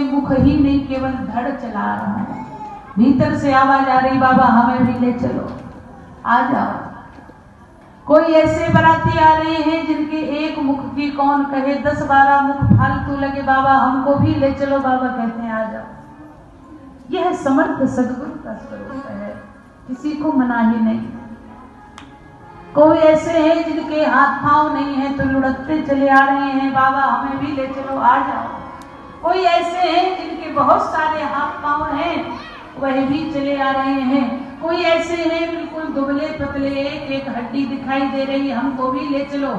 मुख ही नहीं केवल धड़ चला रहा है। भीतर से आवाज आ रही, बाबा हमें भी ले चलो, आ जाओ। कोई ऐसे बराती आ रहे हैं जिनके एक मुख की कौन कहे, 10-12 मुख फालतू लगे, बाबा हमको भी ले चलो। बाबा कहते हैं आ जाओ। यह समर्थ सदगुरु का स्वरूप है, किसी को मना ही नहीं। कोई ऐसे हैं जिनके हाथ पांव नहीं है तो लुढ़कते चले आ रहे हैं, बाबा हमें भी ले चलो, आ जाओ। कोई ऐसे हैं जिनके बहुत सारे हाथ पांव हैं, वह भी चले आ रहे हैं। कोई ऐसे हैं बिल्कुल दुबले पतले, एक हड्डी दिखाई दे रही, हमको भी ले चलो,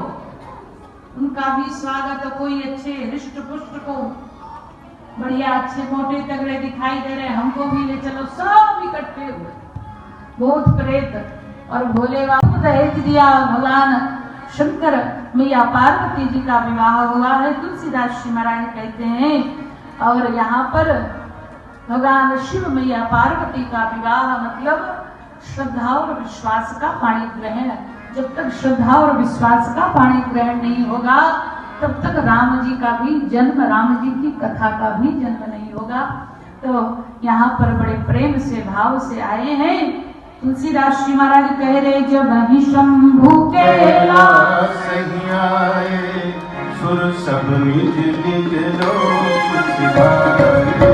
उनका भी स्वागत। कोई अच्छे हृष्ट पुष्ट को बढ़िया अच्छे मोटे तगड़े दिखाई दे रहे, हमको भी ले चलो। सब इकट्ठे हुए, भूत प्रेत और भोले बाबा दहेज दिया। भगवान शंकर मैया पार्वती जी का विवाह हुआ है, तुलसीदास जी महाराज कहते हैं। और यहाँ पर भगवान शिव मैया पार्वती का विवाह मतलब श्रद्धा और विश्वास का पाणी ग्रहण। जब तक श्रद्धा और विश्वास का पाणी ग्रहण नहीं होगा तब तक राम जी का भी जन्म, राम जी की कथा का भी जन्म नहीं होगा। तो यहाँ पर बड़े प्रेम से भाव से आए हैं। तुलसीदास जी महाराज कह रहे, जब ही शंभू के आए सुर सब निज निज लोक सिधारे।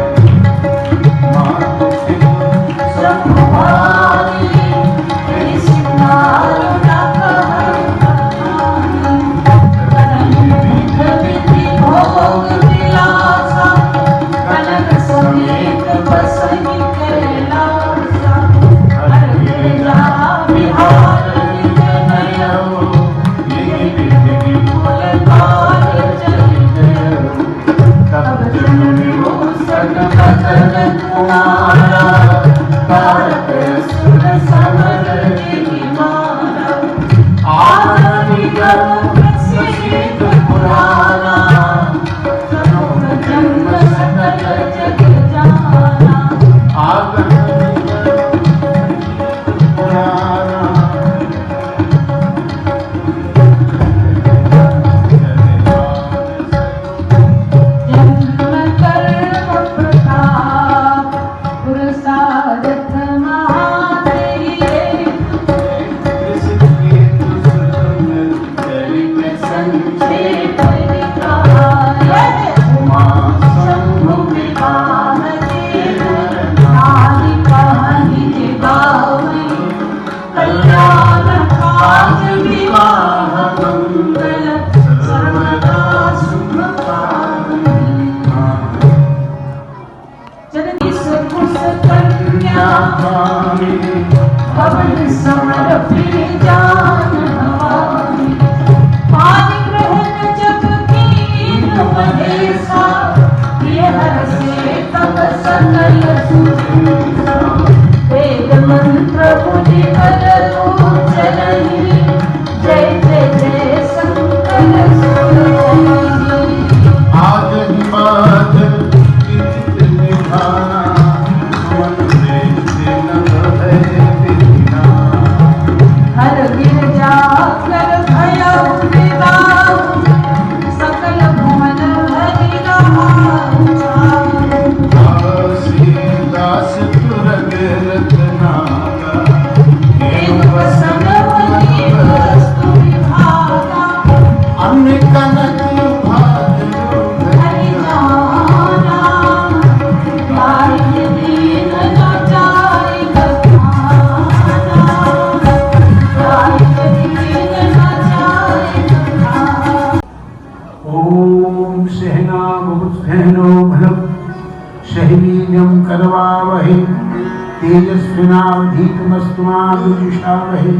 तेजस्विनावधीतमस्तुमाविषावहे।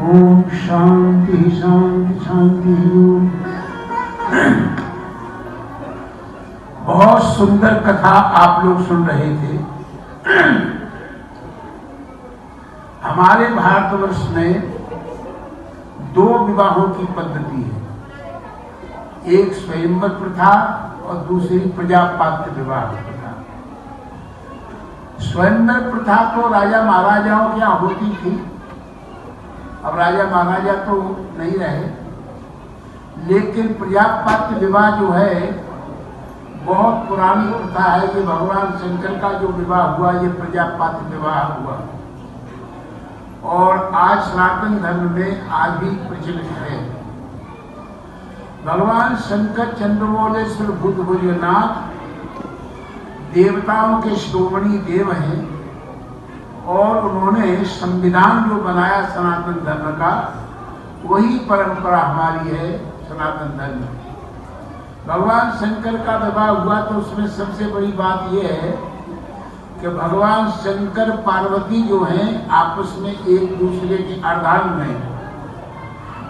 ओम शांति शांति शांति। बहुत सुंदर कथा आप लोग सुन रहे थे। हमारे भारतवर्ष में 2 विवाहों की पद्धति है, एक स्वयंवर प्रथा और दूसरी प्रजापात्र विवाह प्रथा। स्वयंवर प्रथा तो राजा महाराजाओं के यहाँ होती थी, अब राजा महाराजा तो नहीं रहे, लेकिन प्रजापात्र विवाह जो है बहुत पुरानी प्रथा है कि भगवान शंकर का जो विवाह हुआ ये प्रजापाति विवाह हुआ और आज सनातन धर्म में आज भी प्रचलित है। भगवान शंकर चंद्रमौलेश्वर बुद्ध भोजनाथ देवताओं के शिरोमणि देव हैं और उन्होंने संविधान जो बनाया सनातन धर्म का वही परंपरा हमारी है सनातन धर्म। भगवान शंकर का विवाह हुआ तो उसमें सबसे बड़ी बात यह है कि भगवान शंकर पार्वती जो हैं आपस में एक दूसरे के अर्धांग हैं।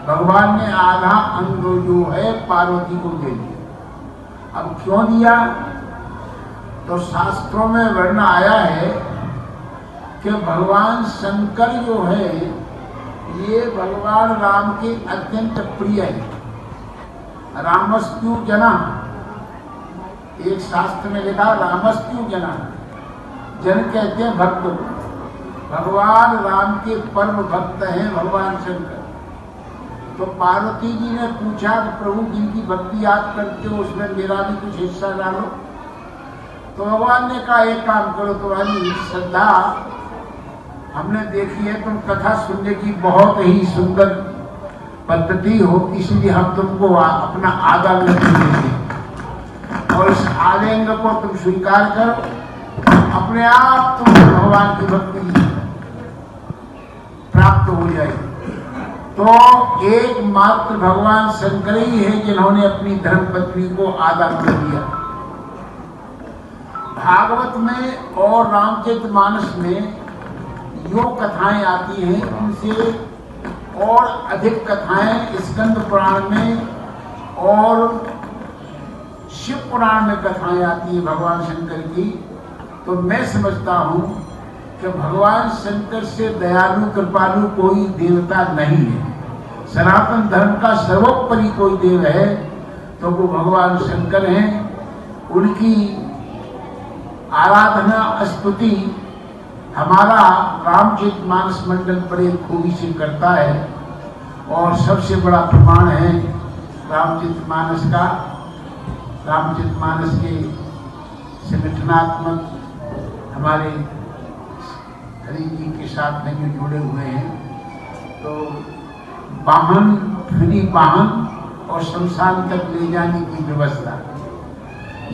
भगवान ने आधा अंग जो है पार्वती को दे दिया। अब क्यों दिया? तो शास्त्रों में वर्ण आया है कि भगवान शंकर जो है ये भगवान राम के अत्यंत प्रिय है। रामस्तु जना, एक शास्त्र में लिखा रामस्तु जना, जन कहते हैं भक्त। भगवान राम के परम भक्त हैं भगवान शंकर। तो पार्वती जी ने पूछा कि प्रभु जिनकी भक्ति आप करते हो उसमें मेरा भी कुछ हिस्सा डालो। तो भगवान ने कहा एक काम करो, तुम्हारी श्रद्धा हमने देखी है, तुम कथा सुनने की बहुत ही सुंदर पद्धति हो, इसलिए हम तुमको अपना आधा अंग देंगे और इस आधे अंग को तुम स्वीकार करो, अपने आप तुम भगवान की भक्ति प्राप्त हो जाएगी। तो एकमात्र भगवान शंकर ही है जिन्होंने अपनी धर्म पत्नी को आधा अंग दिया। भागवत में और रामचरितमानस में जो कथाएं आती हैं उनसे और अधिक कथाएं स्कंद पुराण में और शिव पुराण में कथाएं आती हैं भगवान शंकर की। तो मैं समझता हूं कि भगवान शंकर से दयालु कृपालु कोई देवता नहीं है। सनातन धर्म का सर्वोपरि कोई देव है तो वो भगवान शंकर हैं। उनकी आराधना स्तुति हमारा रामचरितमानस मंडल बड़े खूबी से करता है और सबसे बड़ा प्रमाण है रामचरितमानस का। रामचरितमानस के संगठनात्मक हमारे हरि जी के साथ में जो जुड़े हुए हैं, तो वाहन फ्री वाहन और शमशान तक ले जाने की व्यवस्था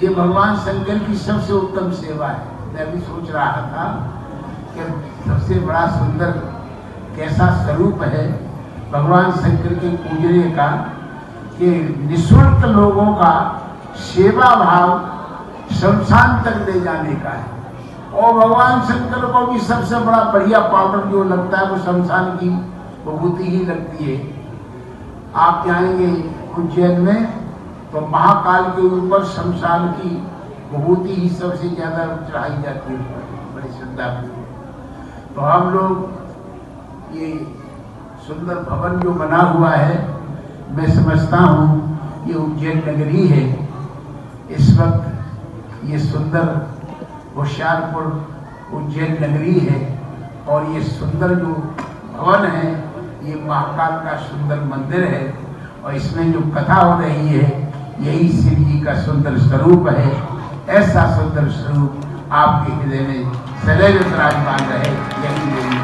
ये भगवान शंकर की सबसे उत्तम सेवा है। मैं भी सोच रहा था कि सबसे बड़ा सुंदर कैसा स्वरूप है भगवान शंकर के पूजने का कि निःशुल्क लोगों का सेवा भाव शमशान तक ले जाने का है। और भगवान शंकर को भी सबसे बड़ा बढ़िया पाउडर जो लगता है वो शमशान की विभूति ही लगती है। आप जाएंगे उज्जैन में तो महाकाल के ऊपर शमशान की विभूति ही सबसे ज्यादा चढ़ाई जाती है, बड़ी श्रद्धा। तो हम लोग ये सुंदर भवन जो बना हुआ है, मैं समझता हूँ ये उज्जैन नगरी है। इस वक्त ये सुंदर होशियारपुर उज्जैन नगरी है और ये सुंदर जो भवन है ये महाकाल का सुंदर मंदिर है और इसमें जो कथा हो रही है यही शिव जी का सुंदर स्वरूप है। ऐसा सुंदर स्वरूप आपके हृदय में सदैव विराजमान रहे, यही मेरी